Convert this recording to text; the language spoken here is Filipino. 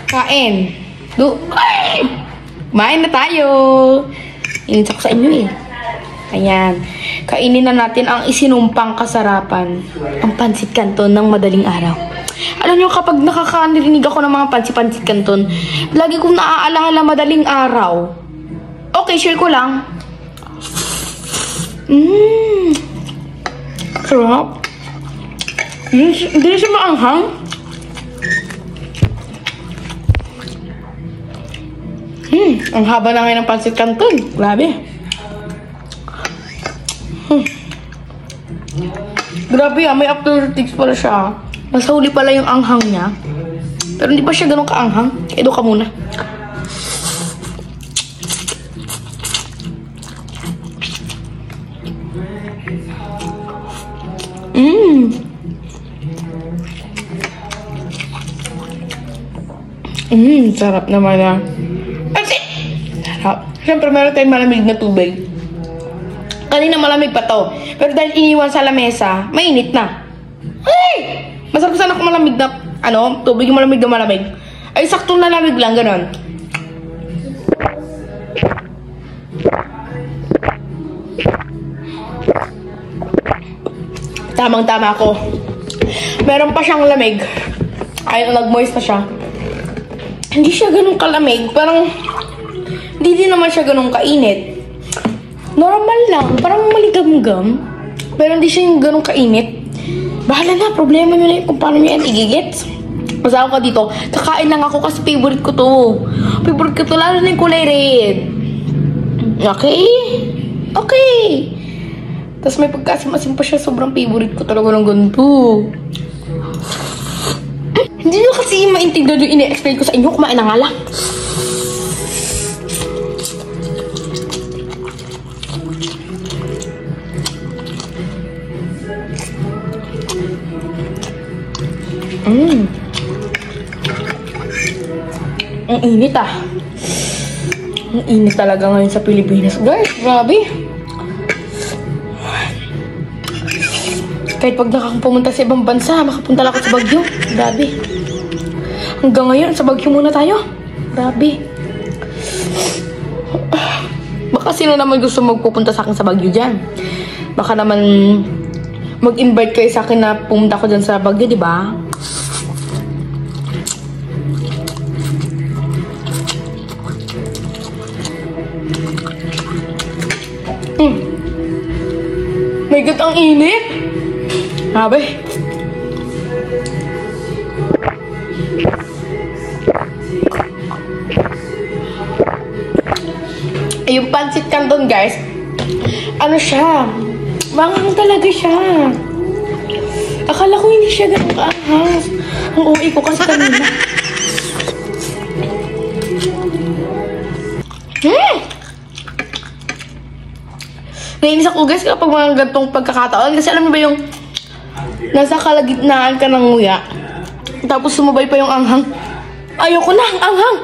Kain. Ay! Kumain na tayo. Initsa ko sa inyo eh. Ayan. Kainin na natin ang isinumpang kasarapan. Ang pansit canton ng madaling araw. Alam nyo, kapag nakakarinig ako ng mga pansit canton, lagi kong naaalala madaling araw. Okay, share ko lang. Sarap. Hindi siya maanghang. Ang haba na ngayon ng pansit canton. Grabe. Grabe may aftertaste pala siya. Nasa huli pala yung anghang niya. Pero hindi pa siya ganun kaanghang. Edo ka muna. Sarap naman ah. Sarap. Siyempre meron tayong malamig na tubig. Kanina malamig pa to. Pero dahil iniwan sa lamesa, mainit na. Ay! Masarap sana kung malamig na, tubig yung malamig na malamig. Ay, saktong nalamig lang, ganon. Tamang-tama ako. Meron pa siyang lamig. Ay, nag-moist na siya. Hindi siya ganun kalamig. Parang, hindi din naman siya ganun kainit. Normal lang. Parang maligam-gam. Pero hindi siya yung ganun kainit. Bahala na. Problema nyo na yun kung paano nyo yan igigets. Masawa ka dito. Kakain lang ako kasi favorite ko to. Favorite ko to. Lalo na yung kulay red. Okay? Okay. Tapos may pagkasim-asim pa siya. Sobrang favorite ko talaga ng ganito. Hindi nyo kasi maintindihan yung ini-explain ko sa inyo. Kumain na nga lang. Ang init ah. Ang init talaga ngayon sa Pilipinas. Guys, grabe. Kahit pag nakakapumunta sa ibang bansa, makapunta lang ako sa Baguio. Grabe. Hanggang ngayon, sa Baguio muna tayo. Grabe. Baka sino naman gusto magpupunta sa akin sa Baguio dyan? Baka naman mag-invite kayo sa akin na pumunta ko dyan sa Baguio, di ba? My God, ang init! Grabe. Yung pansit canton, guys, ano siya? Manghang talaga siya. Akala ko hindi siya ganun kaanghang. Ang uwi ko kasi kanina. Nainis ako guys kapag mga gantong pagkakataon. Kasi alam mo ba yung nasa kalagitnaan ka ng nguya, tapos sumabay pa yung anghang. Ayoko na, ang anghang!